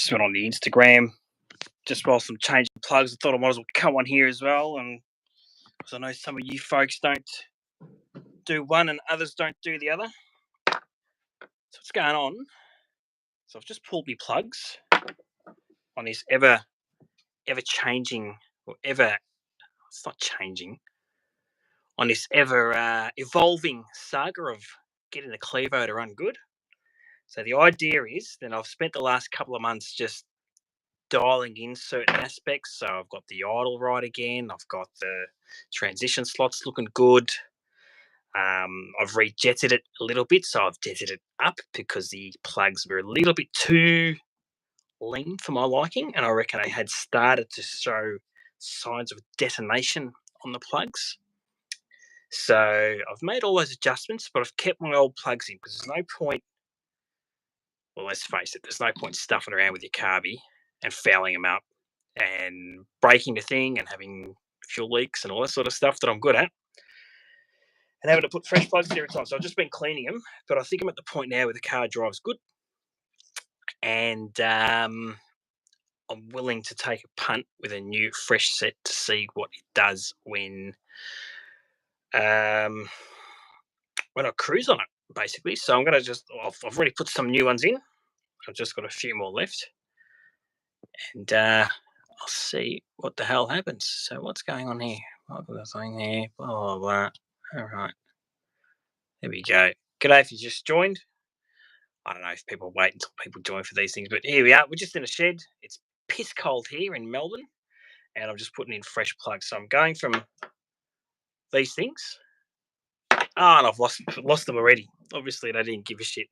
Just went on the Instagram just whilst I'm changing plugs. I thought I might as well come on here as well, and because I know some of you folks don't do one and others don't do the other. So what's going on? So I've just pulled my plugs on this ever changing, or ever, it's not changing, on this ever evolving saga of getting the Clevo to run good. So the idea is that I've spent the last couple of months just dialing in certain aspects. So I've got the idle right again. I've got the transition slots looking good. I've rejetted it a little bit. So I've jetted it up because the plugs were a little bit too lean for my liking. And I reckon I had started to show signs of detonation on the plugs. So I've made all those adjustments, but I've kept my old plugs in because there's no point. Well, let's face it, there's no point stuffing around with your carby and fouling them up and breaking the thing and having fuel leaks and all that sort of stuff that I'm good at, and having to put fresh plugs in every time. So I've just been cleaning them, but I think I'm at the point now where the car drives good, and I'm willing to take a punt with a new fresh set to see what it does when I cruise on it, basically. So I'm going to I've already put some new ones in. I've just got a few more left, and I'll see what the hell happens. So what's going on here? I've got a thing there, blah, blah, blah. All right. There we go. G'day if you just joined. I don't know if people wait until people join for these things, but here we are. We're just in a shed. It's piss cold here in Melbourne, and I'm just putting in fresh plugs. So I'm going from these things. Oh, and I've lost them already. Obviously, they didn't give a shit.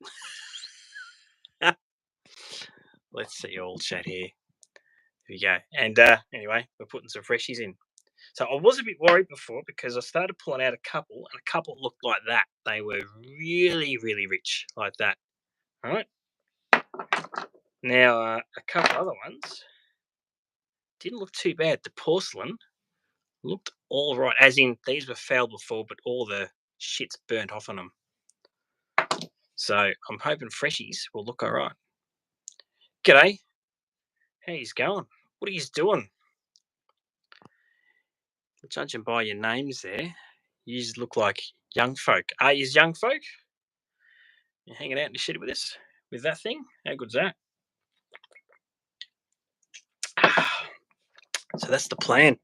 Let's see all chat here. Here we go. And anyway, we're putting some freshies in. So I was a bit worried before because I started pulling out a couple, and a couple looked like that. They were really, really rich, like that. All right. Now, a couple other ones didn't look too bad. The porcelain looked all right, as in these were fouled before, but all the shit's burnt off on them. So I'm hoping freshies will look all right. G'day. How you going? What are you doing? Judging by your names there, you look like young folk. Are you young folk? You're hanging out in the shed with us with that thing? How good's that? So that's the plan.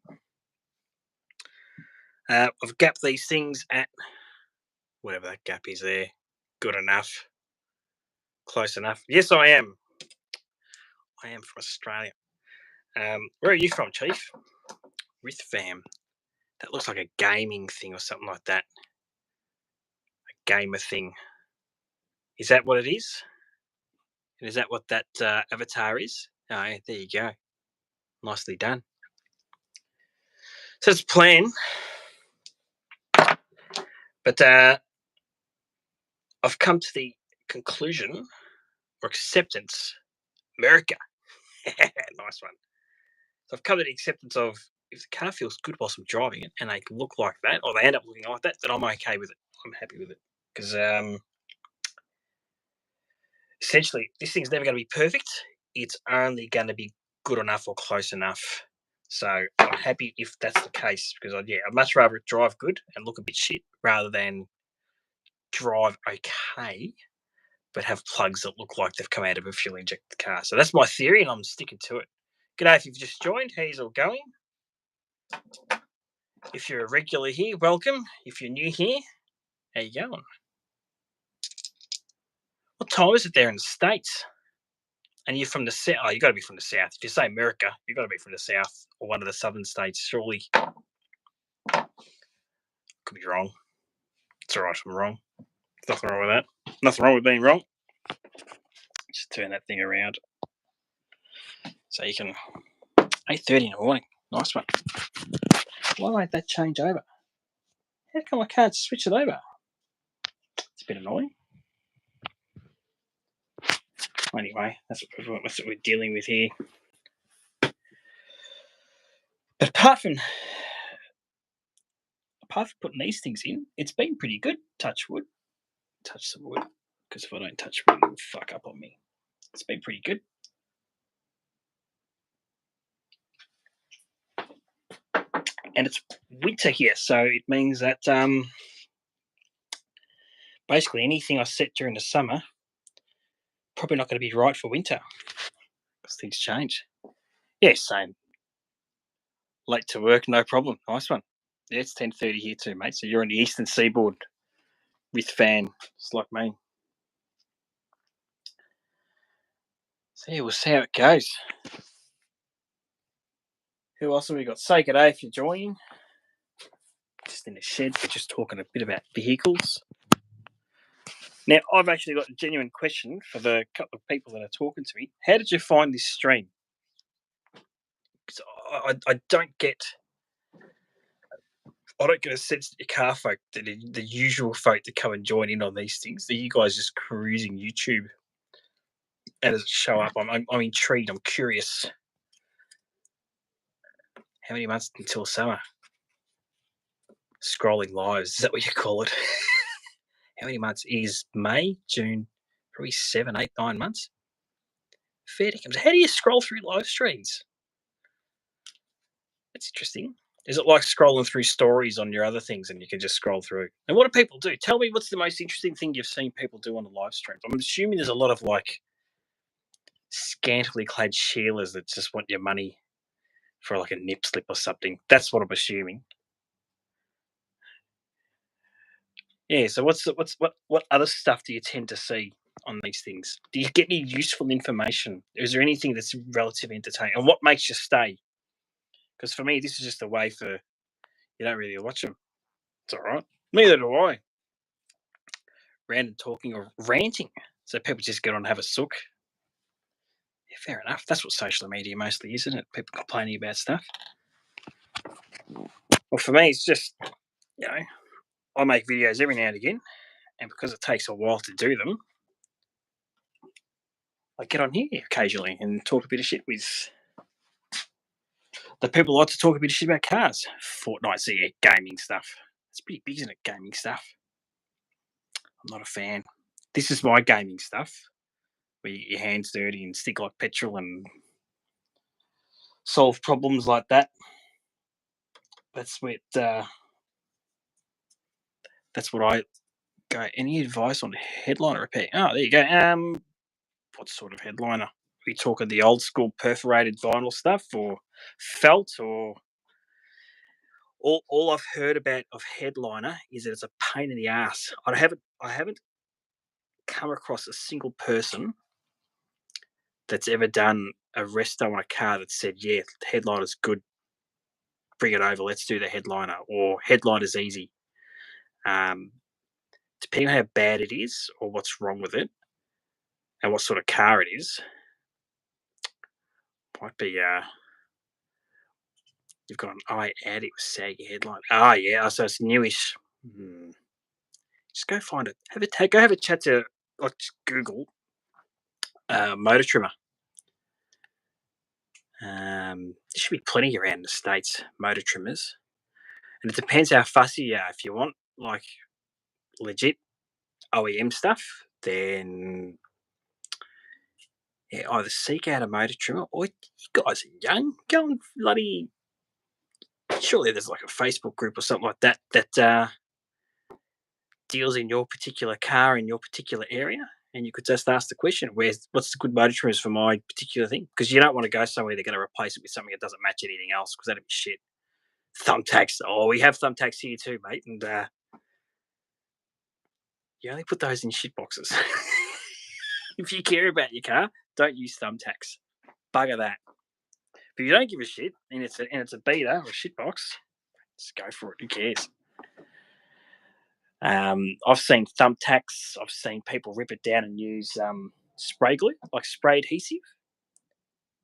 I've gapped these things at whatever that gap is there. Good enough. Close enough. Yes, I am. I am from Australia. Where are you from, Chief? With fam. That looks like a gaming thing or something like that. A gamer thing. Is that what it is? And is that what that avatar is? Oh, yeah, there you go. Nicely done. So it's a plan. But I've come to the conclusion or acceptance. America. Nice one. So I've come to the acceptance of if the car feels good whilst I'm driving it and they look like that, or they end up looking like that, then I'm okay with it. I'm happy with it. Because essentially, this thing's never going to be perfect. It's only going to be good enough or close enough. So I'm happy if that's the case, because I'd much rather it drive good and look a bit shit rather than drive okay but have plugs that look like they've come out of a fuel injected car. So that's my theory, and I'm sticking to it. G'day if you've just joined. How's all going? If you're a regular here, welcome. If you're new here, how you going? What time is it there in the States? And you're from the South. Oh, you got to be from the South. If you say America, you've got to be from the South or one of the southern states, surely. Could be wrong. It's all right if I'm wrong. Nothing wrong with that. Nothing wrong with being wrong. Just turn that thing around. So you can... 8:30 in the morning. Nice one. Why won't that change over? How come I can't switch it over? It's a bit annoying. Anyway, that's what we're dealing with here. But apart from putting these things in, it's been pretty good. Touch wood. Touch some wood. Because if I don't touch wood, it'll fuck up on me. It's been pretty good. and it's winter here, so it means that basically anything I set during the summer probably not going to be right for winter because things change. Yeah, same. Late to work, no problem. Nice one. Yeah, it's 10:30 here too, mate. So you're on the eastern seaboard with fan. It's like me. So yeah, we'll see how it goes. Who else have we got? Say good day if you're joining. Just in the shed, we're just talking a bit about vehicles. Now, I've actually got a genuine question for the couple of people that are talking to me. How did you find this stream? Because I don't get a sense that your car folk, the usual folk that come and join in on these things, that you guys just cruising YouTube. How does it show up? I'm intrigued. I'm curious. How many months until summer? Scrolling lives, is that what you call it? How many months is May, June? Probably 7, 8, 9 months. Fair dinkum. How do you scroll through live streams? That's interesting. Is it like scrolling through stories on your other things and you can just scroll through? And what do people do? Tell me what's the most interesting thing you've seen people do on the live streams. I'm assuming there's a lot of like scantily clad Sheilas that just want your money for like a nip slip or something. That's what I'm assuming. Yeah, so what other stuff do you tend to see on these things? Do you get any useful information? Is there anything that's relatively entertaining? And what makes you stay? Because for me, this is just a way for you don't really watch them. It's all right. Neither do I. Random talking or ranting. So people just get on and have a sook. Yeah, fair enough. That's what social media mostly is, isn't it? People complaining about stuff. Well, for me, it's just, I make videos every now and again. And because it takes a while to do them, I get on here occasionally and talk a bit of shit with the people who like to talk a bit of shit about cars. Fortnite, so yeah, gaming stuff. It's pretty big, isn't it, gaming stuff? I'm not a fan. This is my gaming stuff, where you get your hands dirty and stick like petrol and solve problems like that. That's what I go. Any advice on headliner repair? Oh, there you go. What sort of headliner? Are we talking the old school perforated vinyl stuff, or felt, or all I've heard about of headliner is that it's a pain in the ass. I haven't come across a single person that's ever done a resto on a car that said, yeah, the headliner's good, bring it over, let's do the headliner, or headliner's easy. Depending on how bad it is or what's wrong with it and what sort of car it is, might be you've got an Audi with saggy headline. Ah, yeah, so it's newish. Just go find it. Go have a chat to, like, just Google motor trimmer. There should be plenty around the States, motor trimmers. And it depends how fussy you are. If you want, like, legit OEM stuff, then yeah, either seek out a motor trimmer or you guys are young. Go and bloody. Surely there's like a Facebook group or something like that that deals in your particular car in your particular area. And you could just ask the question, what's the good motor trimmers for my particular thing? Because you don't want to go somewhere they're going to replace it with something that doesn't match anything else, because that'd be shit. Thumbtacks. Oh, we have thumbtacks here too, mate. And you only put those in shit boxes. If you care about your car, don't use thumbtacks. Bugger that. But if you don't give a shit and it's a beater or a shit box, just go for it. Who cares? I've seen thumbtacks. I've seen people rip it down and use spray glue, like spray adhesive.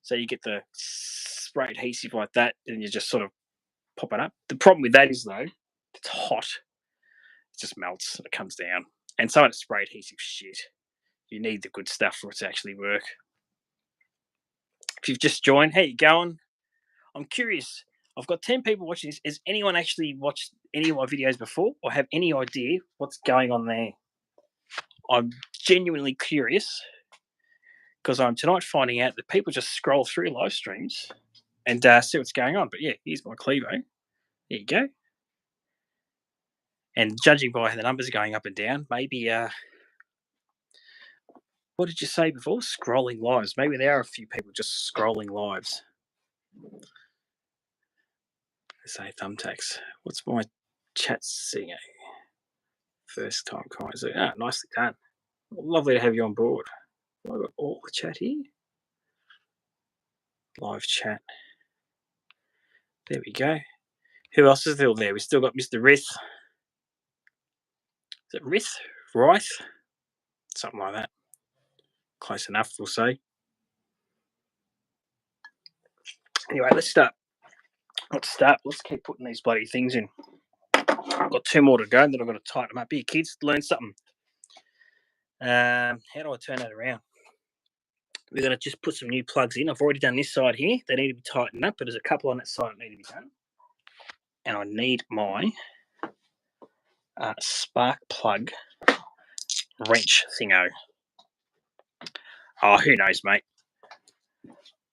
So you get the spray adhesive like that, and you just sort of pop it up. The problem with that is, though, it's hot. It just melts and it comes down. And some of the spray adhesive shit. You need the good stuff for it to actually work. If you've just joined, how you going? I'm curious. I've got 10 people watching this. Has anyone actually watched any of my videos before or have any idea what's going on there? I'm genuinely curious because I'm tonight finding out that people just scroll through live streams and see what's going on. But yeah, here's my Clevo. There you go. And judging by how the numbers going up and down, maybe, what did you say before? Scrolling lives. Maybe there are a few people just scrolling lives. Let's say thumbtacks. What's my chat seeing? First time comments. Ah, nicely done. Lovely to have you on board. I've got all the chat here. Live chat. There we go. Who else is still there? We still got Mr. Rith. Is it Rith? Rice? Something like that. Close enough, we'll say. Anyway, let's start. Let's keep putting these bloody things in. I've got 2 more to go, and then I've got to tighten them up. Here, kids, learn something. How do I turn that around? We're going to just put some new plugs in. I've already done this side here. They need to be tightened up, but there's a couple on that side that need to be done. And I need my spark plug wrench thingo. Oh, who knows, mate?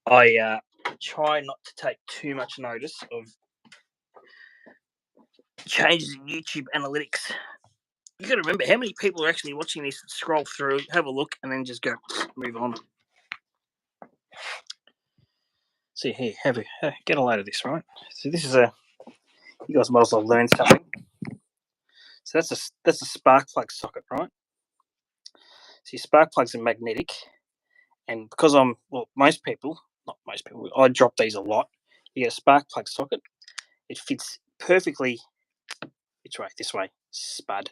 I try not to take too much notice of changes in YouTube analytics. You got to remember how many people are actually watching this, scroll through, have a look, and then just go, move on. See here, get a load of this, right? So this is you guys might as well learn something. So that's a spark plug socket, right? So your spark plugs are magnetic, and because most people, I drop these a lot. You get a spark plug socket. It fits perfectly. This way, spud.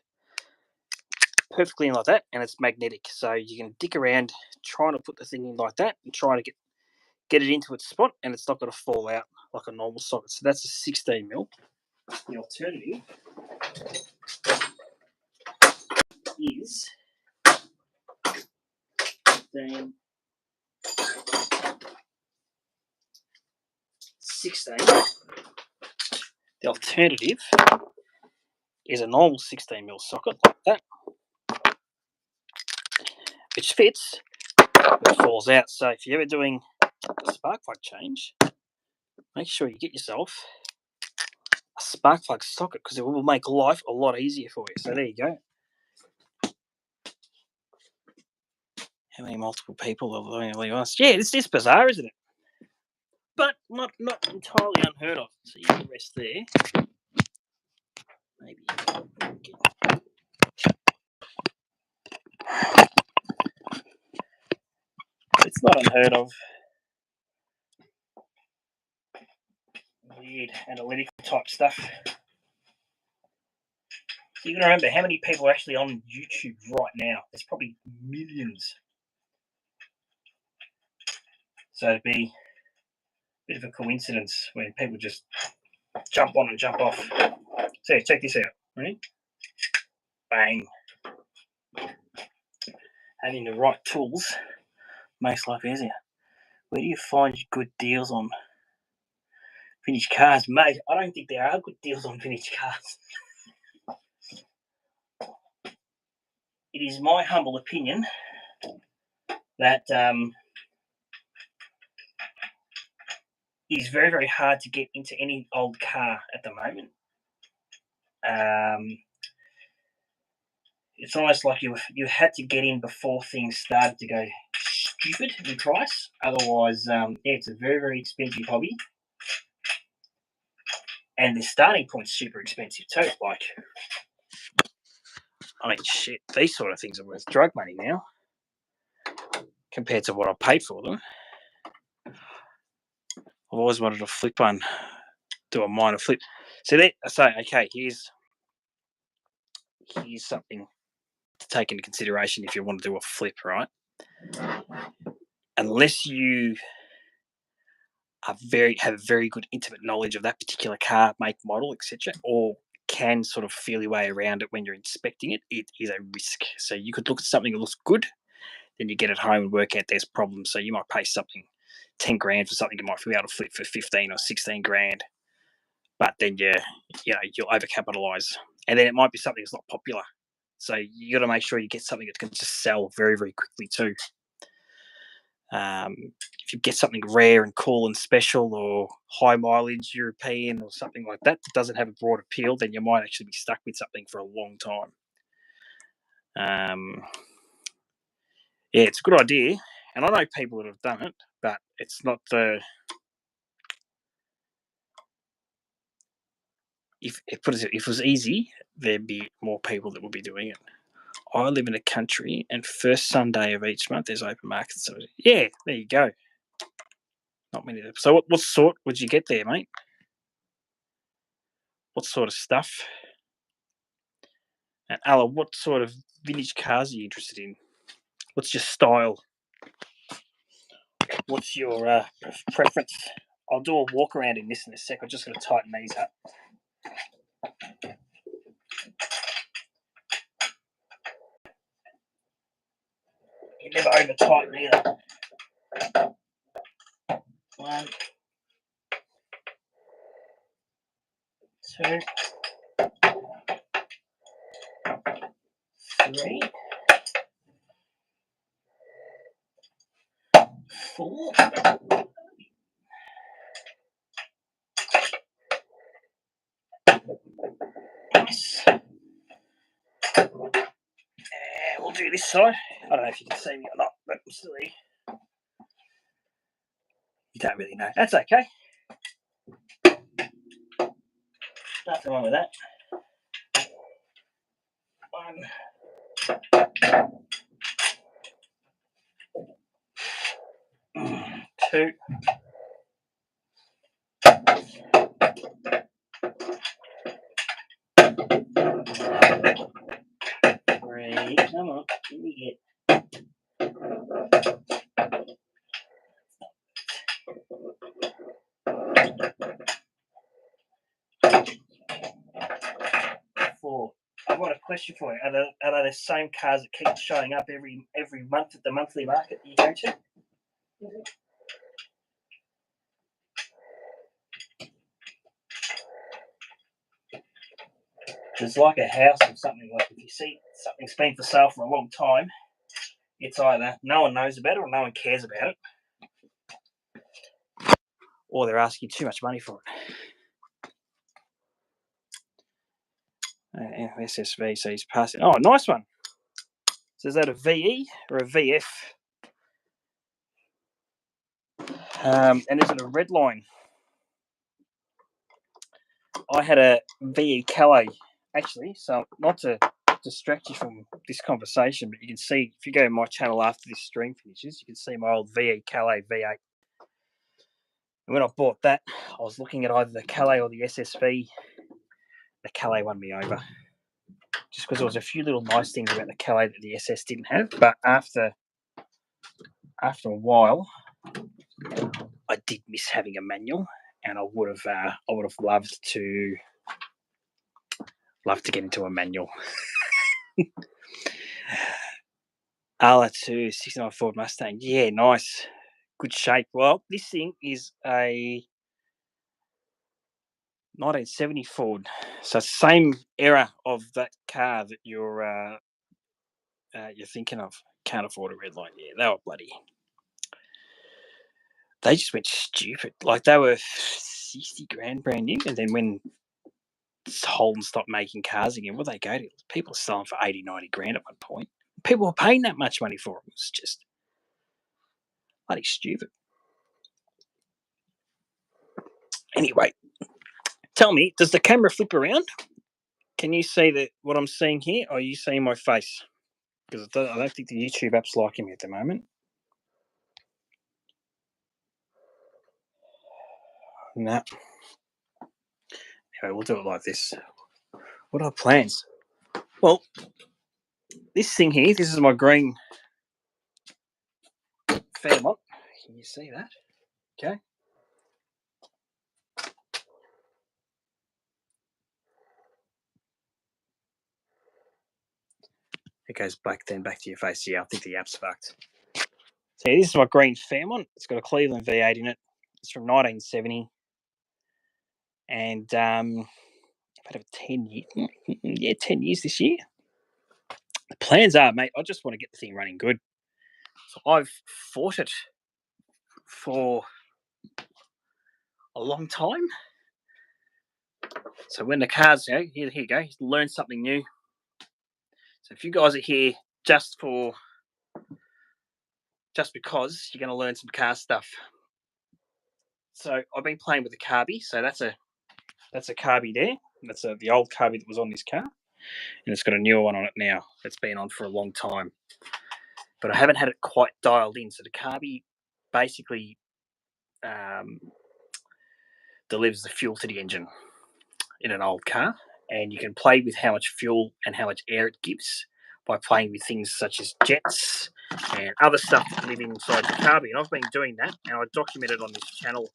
Perfectly in like that, and it's magnetic. So you can dick around trying to put the thing in like that and trying to get it into its spot, and it's not going to fall out like a normal socket. So that's a 16mm. The alternative is 16. The alternative is a normal 16mm socket like that, which fits but falls out. So if you're ever doing a spark plug change, make sure you get yourself a spark plug socket, because it will make life a lot easier for you. So there you go. How many multiple people are leaving us? Yeah, it's just bizarre, isn't it? But not entirely unheard of. So you can rest there. Maybe. It's not unheard of. Weird analytical type stuff. You can remember how many people are actually on YouTube right now. There's probably millions. So it'd be a bit of a coincidence when people just jump on and jump off. So check this out. Ready? Bang. Having the right tools makes life easier. Where do you find good deals on vintage cars? Mate, I don't think there are good deals on vintage cars. It is my humble opinion that it is very, very hard to get into any old car at the moment. It's almost like you had to get in before things started to go stupid in price. Otherwise, it's a very, very expensive hobby. And the starting point's super expensive too. Like, I mean, shit, these sort of things are worth drug money now compared to what I paid for them. I've always wanted to flip one, do a minor flip. So I say, okay, here's something to take into consideration if you want to do a flip, right? Unless you have very good intimate knowledge of that particular car, make, model, etc., or can sort of feel your way around it when you're inspecting it, it is a risk. So you could look at something that looks good, then you get it home and work out there's problems. So you might pay something 10 grand for something you might be able to flip for 15 or 16 grand, but then you'll overcapitalize, and then it might be something that's not popular. So you got to make sure you get something that can just sell very, very quickly too. If you get something rare and cool and special, or high mileage European or something like that that doesn't have a broad appeal, then you might actually be stuck with something for a long time. Yeah, it's a good idea, and I know people that have done it, but it's not the. If it was easy, there'd be more people that would be doing it. I live in a country, and first Sunday of each month there's open markets. So yeah, there you go. Not many. So what sort would you get there, mate? What sort of stuff? And Ella, what sort of vintage cars are you interested in? What's your style? What's your preference? I'll do a walk around in this in a sec. I'm just going to tighten these up. You never over tighten either. 1, 2, 3, 4. Nice. We'll do this side. I don't know if you can see me or not, but I'm still here. You don't really know. That's okay. Nothing wrong with that. 1, 2. 3. Come on, let me get. 4. I've got a question for you. Are they the same cars that keep showing up every month at the monthly market that you go to? It's like a house or something. Like if you see something's been for sale for a long time, it's either no one knows about it or no one cares about it, or they're asking too much money for it. SSV, so he's passing. Oh, nice one. So is that a VE or a VF? And is it a red line? I had a VE Calais, actually, so not to distract you from this conversation, but you can see, if you go to my channel after this stream finishes, you can see my old VE Calais V8. And when I bought that, I was looking at either the Calais or the SSV. The Calais won me over, just because there was a few little nice things about the Calais that the SS didn't have. But after a while, I did miss having a manual, and I would have loved to get into a manual. Ala 2 69 Ford Mustang, yeah, nice, good shape. Well, this thing is a 1970 Ford, so same era of that car that you're thinking of. Can't afford a red line. Yeah, they were bloody. They just went stupid. Like, they were 60 grand brand new, and then when Holden stopped making cars again, what they go to? People are selling for 80, 90 grand at one point. People were paying that much money for them. It's just bloody stupid. Anyway, tell me, does the camera flip around? Can you see what I'm seeing here, or are you seeing my face? Because I don't think the YouTube app's liking me at the moment. No. Anyway, we'll do it like this. What are our plans? Well, this thing here, this is my green Fairmont. Can you see that? Okay. It goes back to your face. Yeah, I think the app's fucked. So yeah, this is my green Fairmont. It's got a Cleveland V8 in it. It's from 1970. And I've had it 10 years. Yeah, 10 years this year. The plans are, mate, I just want to get the thing running good. So I've fought it for a long time. So when the car's, here you go, learn something new. So if you guys are here just because you're going to learn some car stuff. So I've been playing with the carby. So that's a carby there. That's the old carby that was on this car, and it's got a newer one on it now. It's been on for a long time, but I haven't had it quite dialed in. So the carby basically delivers the fuel to the engine in an old car, and you can play with how much fuel and how much air it gives by playing with things such as jets and other stuff that live inside the carby. And I've been doing that, and I document it on this channel.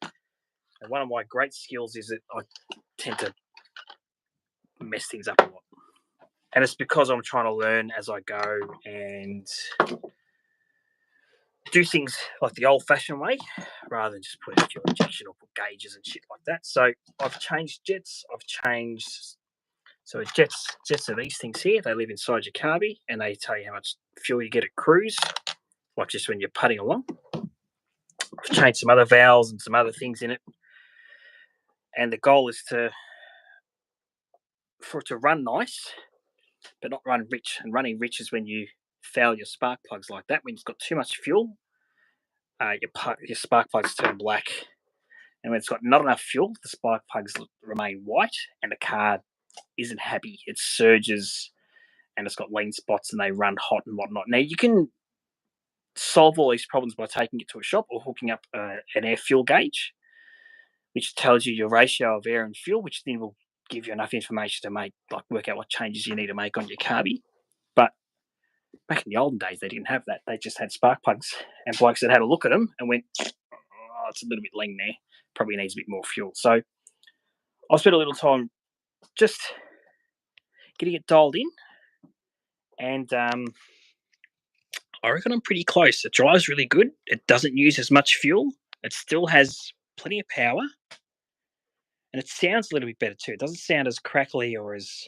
And one of my great skills is that I tend to mess things up a lot. And it's because I'm trying to learn as I go and do things like the old-fashioned way rather than just put a fuel injection or put gauges and shit like that. So I've changed jets. So jets are these things here. They live inside your carby, and they tell you how much fuel you get at cruise, like just when you're putting along. I've changed some other valves and some other things in it, and the goal is for it to run nice, but not run rich. And running rich is when you foul your spark plugs like that. When it's got too much fuel, your spark plugs turn black, and when it's got not enough fuel, the spark plugs remain white, and the car isn't happy. It surges, and it's got lean spots, and they run hot and whatnot. Now you can solve all these problems by taking it to a shop or hooking up an air fuel gauge, which tells you your ratio of air and fuel, which then will give you enough information to work out what changes you need to make on your carby. But back in the olden days, they didn't have that. They just had spark plugs, and blokes that had a look at them and went, "Oh, it's a little bit lean there. Probably needs a bit more fuel." So I've spent a little time just getting it dialed in, and I reckon I'm pretty close. It drives really good. It doesn't use as much fuel. It still has plenty of power, and it sounds a little bit better too. It doesn't sound as crackly or as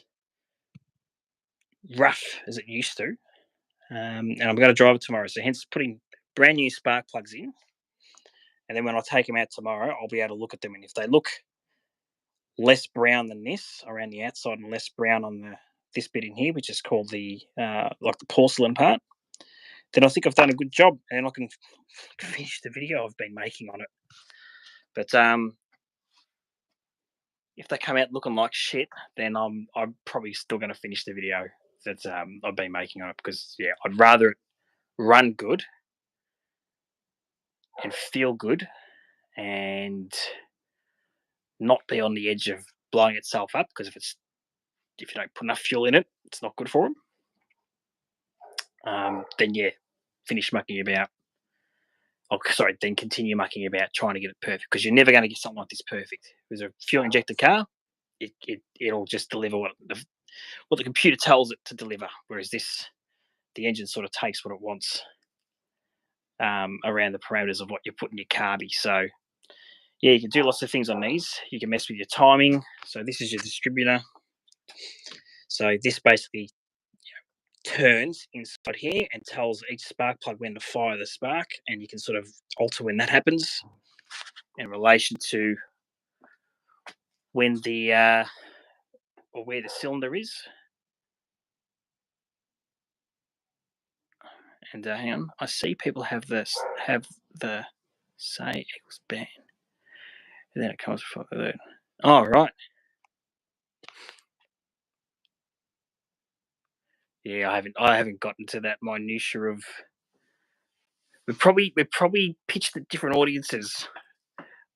rough as it used to. And I'm going to drive it tomorrow, so hence putting brand new spark plugs in. And then when I take them out tomorrow, I'll be able to look at them, and if they look less brown than this around the outside and less brown on this bit in here, which is called the porcelain part, then I think I've done a good job, and I can finish the video I've been making on it. But if they come out looking like shit, then I'm probably still going to finish the video that I've been making on it, because I'd rather it run good and feel good and not be on the edge of blowing itself up, because if you don't put enough fuel in it, it's not good for them. Then finish mucking about. Then continue mucking about trying to get it perfect, because you're never going to get something like this perfect. With a fuel injected car, it'll just deliver what the computer tells it to deliver, whereas the engine sort of takes what it wants around the parameters of what you put in your carby. So you can do lots of things on these. You can mess with your timing. So this is your distributor. So this basically turns inside here and tells each spark plug when to fire the spark, and you can sort of alter when that happens in relation to when or where the cylinder is. And hang on, I see people have the say equals ban, and then it comes before the third. Oh, right. Yeah, I haven't gotten to that minutia of. We've probably pitched at different audiences.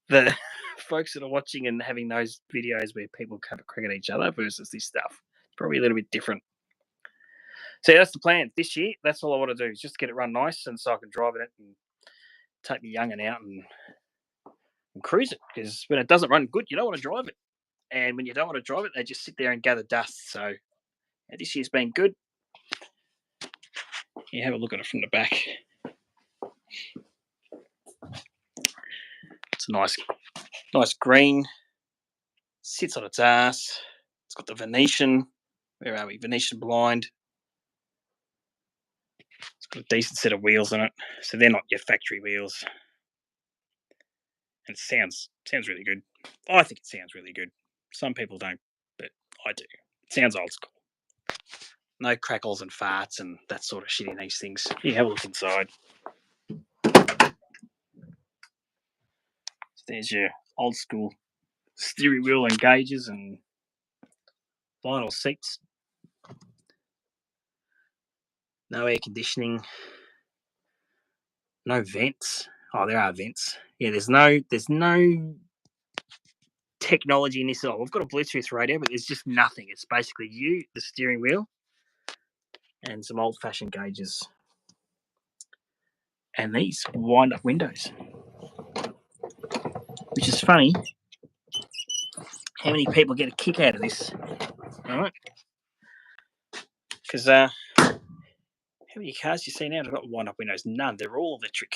The folks that are watching and having those videos where people have a crack at each other versus this stuff, probably a little bit different. So that's the plan this year. That's all I want to do, is just get it run nice, and so I can drive in it and take the young'un out and cruise it. Because when it doesn't run good, you don't want to drive it, and when you don't want to drive it, they just sit there and gather dust. So this year's been good. You have a look at it from the back. It's a nice green. Sits on its ass. It's got the Venetian. Where are we? Venetian blind. It's got a decent set of wheels on it. So they're not your factory wheels. And it sounds really good. I think it sounds really good. Some people don't, but I do. It sounds old school. No crackles and farts and that sort of shit in these things. You have a look inside. So there's your old school steering wheel and gauges and vinyl seats. No air conditioning. No vents. Oh, there are vents. Yeah, there's no technology in this at all. We've got a Bluetooth radio, but there's just nothing. It's basically you, the steering wheel, and some old-fashioned gauges. And these wind-up windows. Which is funny. How many people get a kick out of this? Alright. Because how many cars do you see now that have got wind-up windows? None. They're all electric.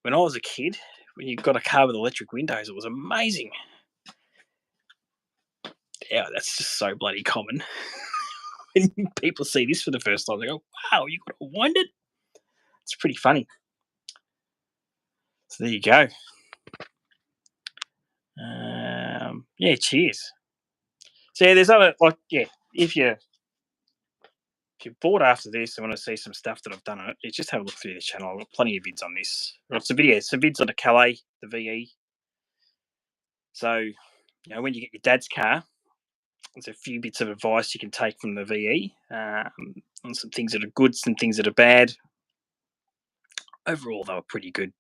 When I was a kid, when you got a car with electric windows, it was amazing. Yeah, that's just so bloody common. When people see this for the first time, they go, wow, you got to wind it? It's pretty funny. So there you go. Yeah, cheers. So yeah, there's other, like, yeah, if you're bored after this and want to see some stuff that I've done on it, you just have a look through the channel. I've got plenty of vids on this. Lots of videos. Some vids on the Calais, the VE. So, you know, when you get your dad's car, there's a few bits of advice you can take from the VE on some things that are good, some things that are bad. Overall, they were pretty good.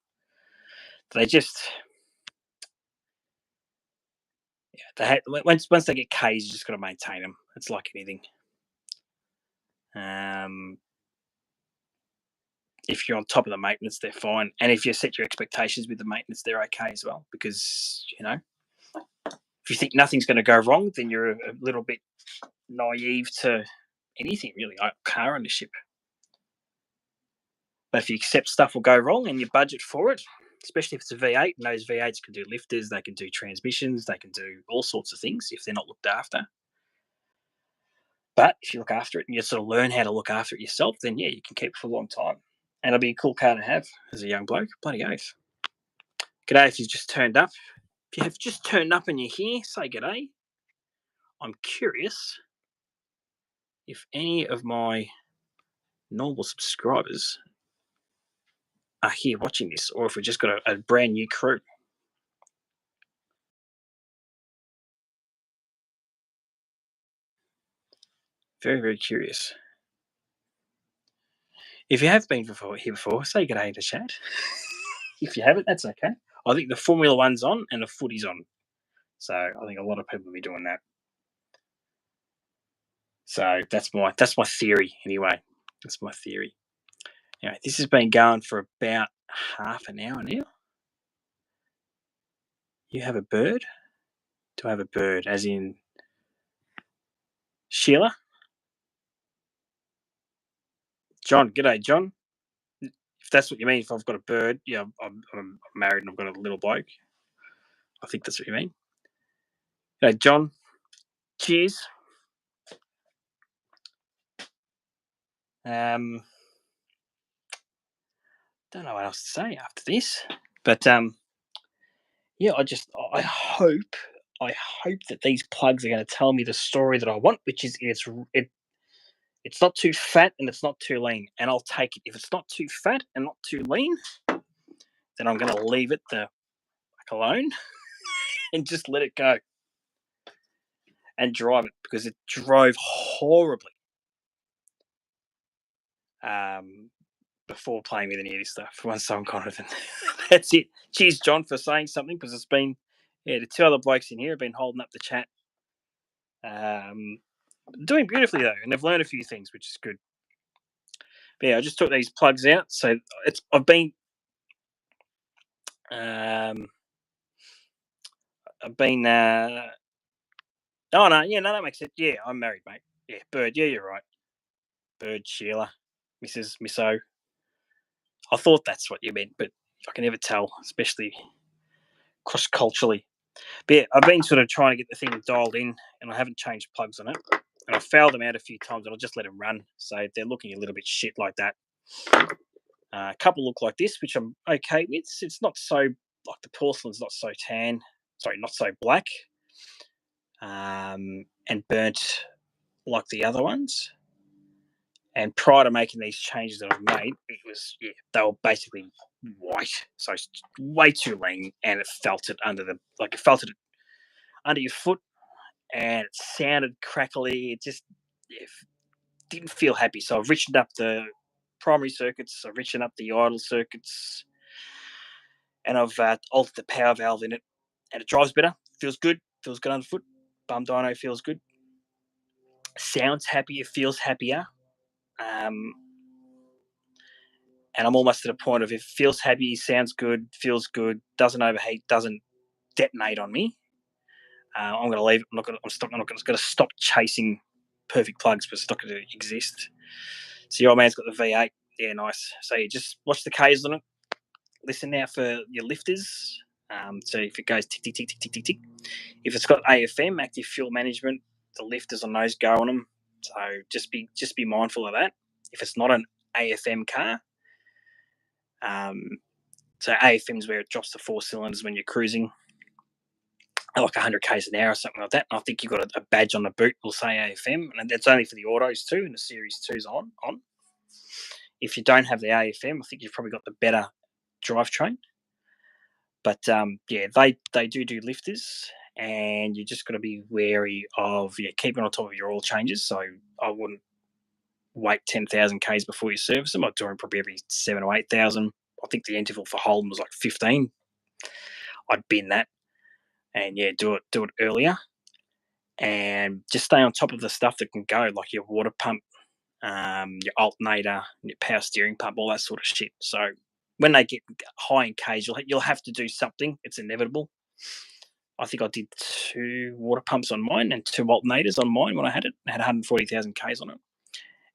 They just, yeah, they had, once they get Ks, you just got to maintain them. It's like anything. If you're on top of the maintenance, they're fine. And if you set your expectations with the maintenance, they're okay as well. Because, you know, if you think nothing's going to go wrong, then you're a little bit naive to anything, really, like car ownership. But if you accept stuff will go wrong and you budget for it, especially if it's a V8, and those V8s can do lifters, they can do transmissions, they can do all sorts of things if they're not looked after. But if you look after it and you sort of learn how to look after it yourself, then yeah, you can keep it for a long time. And it'll be a cool car to have as a young bloke. Bloody oath. G'day if you've just turned up. If you have just turned up and you're here, say g'day. I'm curious if any of my normal subscribers are here watching this, or if we've just got a brand new crew. Very, very curious. If you have been here before, say g'day in the chat. If you haven't, that's okay. I think the Formula One's on and the footy's on. So I think a lot of people will be doing that. So that's my theory anyway. That's my theory. Anyway, this has been going for about half an hour now. You have a bird? Do I have a bird? As in Sheila? John, g'day, John. If that's what you mean, if I've got a bird, yeah, I'm married and I've got a little bloke. I think that's what you mean. G'day, John. Cheers. Don't know what else to say after this, but yeah, I hope that these plugs are going to tell me the story that I want, which is it's not too fat and it's not too lean, and I'll take it. If it's not too fat and not too lean, then I'm going to leave it the fuck alone and just let it go and drive it, because it drove horribly before playing with any of this stuff. Once I'm kind of, that's it. Cheers, John, for saying something, because it's been, yeah, the two other blokes in here have been holding up the chat. Doing beautifully though, and they've learned a few things, which is good. But yeah, I just took these plugs out, so I've been oh no, yeah, no, that makes sense. Yeah, I'm married, mate. Yeah, Bird, yeah, you're right. Bird, Sheila, Miss O. I thought that's what you meant, but I can never tell, especially cross-culturally. But yeah, I've been sort of trying to get the thing dialed in, and I haven't changed plugs on it. And I've fouled them out a few times, and I'll just let them run. So if they're looking a little bit shit like that, A couple look like this, which I'm okay with. It's not so, like the porcelain's not so tan. Sorry, not so black. And burnt like the other ones. And prior to making these changes that I've made, it was, yeah, they were basically white. So it's way too lean, and it felt it under under your foot, and it sounded crackly. It just, yeah, didn't feel happy. So I've richened up the primary circuits, I've richened up the idle circuits, and I've altered the power valve in it, and it drives better, feels good underfoot. Bum dyno feels good, sounds happier, feels happier. And I'm almost to the point of, if it feels happy, sounds good, feels good, doesn't overheat, doesn't detonate on me, I'm going to leave it. I'm not going to stop chasing perfect plugs, but it's not going to exist. So your old man's got the V8. Yeah, nice. So you just watch the K's on it. Listen out for your lifters. So if it goes tick, tick, tick, tick, tick, tick, tick. If it's got AFM, active fuel management, the lifters on those go on them. So just be mindful of that. If it's not an AFM car, so AFM is where it drops the 4 cylinders when you're cruising, like 100 k's an hour or something like that. And I think you've got a badge on the boot will say AFM, and that's only for the autos too, and the Series 2's on. If you don't have the AFM, I think you've probably got the better drivetrain. But yeah, they do lifters, and you just got to be wary of keeping on top of your oil changes. So I wouldn't wait 10,000 k's before you service them. I'd do them probably every 7 or 8,000. I think the interval for Holden was like 15. I'd bin that, and yeah, do it earlier, and just stay on top of the stuff that can go, like your water pump, your alternator, your power steering pump, all that sort of shit. So when they get high in k's, you'll have to do something. It's inevitable. I think I did 2 water pumps on mine and 2 alternators on mine when I had it. I had 140,000 k's on it.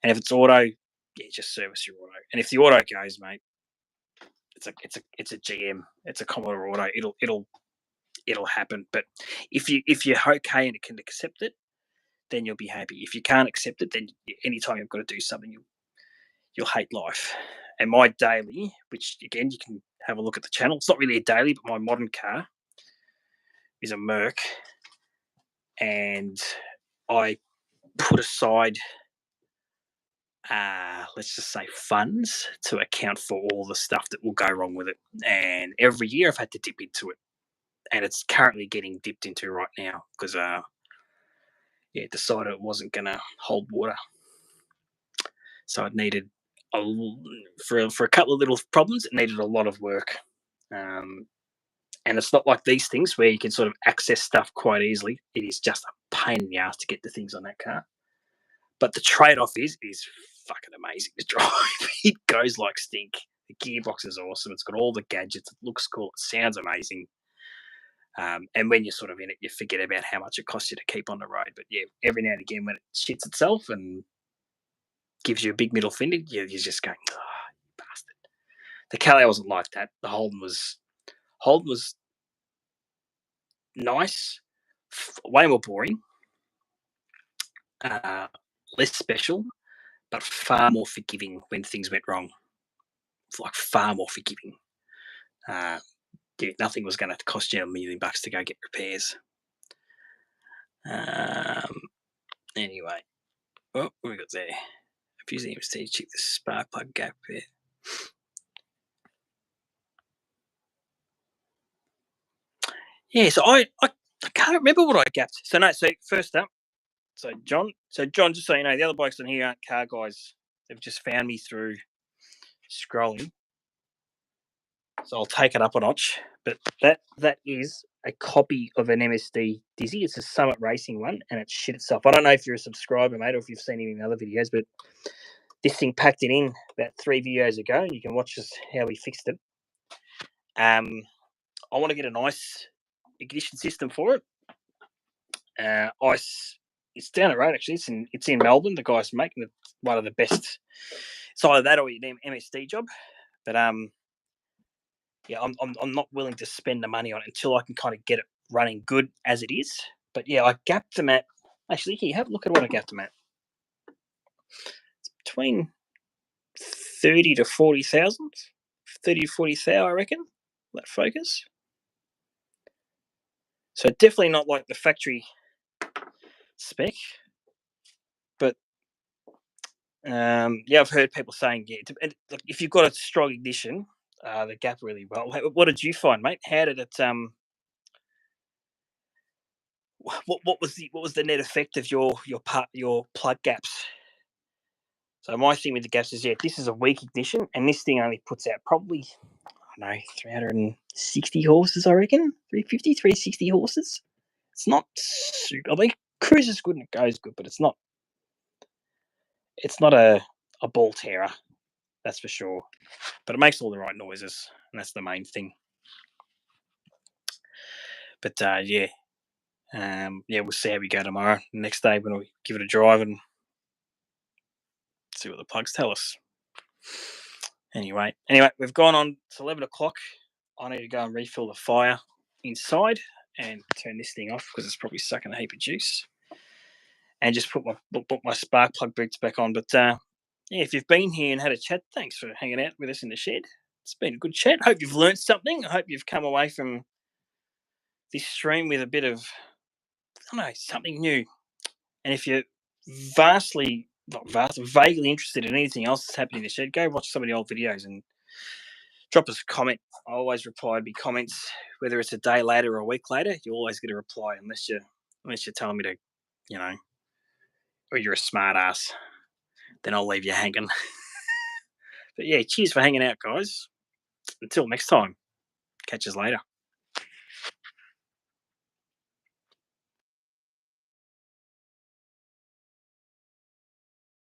And if it's auto, yeah, just service your auto. And if the auto goes, mate, it's a GM. It's a Commodore auto. It'll happen. But if you're okay and it can accept it, then you'll be happy. If you can't accept it, then anytime you've got to do something, you'll hate life. And my daily, which again you can have a look at the channel, it's not really a daily, but my modern car is a Merc, and I put aside, let's just say, funds to account for all the stuff that will go wrong with it. And every year I've had to dip into it, and it's currently getting dipped into right now because it decided it wasn't going to hold water. So it needed for a couple of little problems, it needed a lot of work. And it's not like these things where you can sort of access stuff quite easily. It is just a pain in the ass to get the things on that car. But the trade-off is fucking amazing to drive. It goes like stink. The gearbox is awesome. It's got all the gadgets. It looks cool. It sounds amazing. And when you're sort of in it, you forget about how much it costs you to keep on the road. But yeah, every now and again when it shits itself and gives you a big middle finger, you're just going, oh, you bastard. The Calais wasn't like that. The Holden was nice, way more boring, less special, but far more forgiving when things went wrong. Like far more forgiving. Nothing was going to cost you $1 million to go get repairs. Anyway, what we got there? Abusing MST, check the spark plug gap there. Yeah, so I can't remember what I gapped. So first up, John, just so you know, the other blokes on here aren't car guys. They've just found me through scrolling. So I'll take it up a notch. But that is a copy of an MSD Dizzy. It's a Summit Racing one, and it shit itself. I don't know if you're a subscriber, mate, or if you've seen any other videos, but this thing packed it in about 3 videos ago, and you can watch us how we fixed it. I want to get a nice ignition system for it. It's down the road, actually. It's in Melbourne. The guy's making it one of the best. It's either that or your damn MSD job. But yeah, I'm not willing to spend the money on it until I can kind of get it running good as it is. But yeah, I gapped them at. Actually, here, have a look at what I gapped them at. It's between 30 to 40,000. 30 to 40,000, I reckon, that Focus. So definitely not like the factory spec, but yeah, I've heard people saying, yeah, like if you've got a strong ignition, the gap really well. What did you find, mate? How did it? What was the net effect of your plug gaps? So my thing with the gaps is, yeah, this is a weak ignition, and this thing only puts out probably, I don't know, 360 horses, I reckon, 350, 360 horses. It's not super. I mean, cruises good and it goes good, but it's not a ball terror, that's for sure. But it makes all the right noises, and that's the main thing. But yeah, we'll see how we go tomorrow. Next day when we give it a drive and see what the plugs tell us. Anyway, we've gone on. It's 11 o'clock. I need to go and refill the fire inside and turn this thing off because it's probably sucking a heap of juice. And just put my spark plug boots back on. But yeah, if you've been here and had a chat, thanks for hanging out with us in the shed. It's been a good chat. Hope you've learned something. I hope you've come away from this stream with a bit of, I don't know, something new. And if you're vaguely interested in anything else that's happening in the shed, go watch some of the old videos and drop us a comment. I always reply to comments, whether it's a day later or a week later. You always get a reply unless you're telling me to, or you're a smart ass. Then I'll leave you hanging. But yeah, cheers for hanging out, guys. Until next time. Catch us later.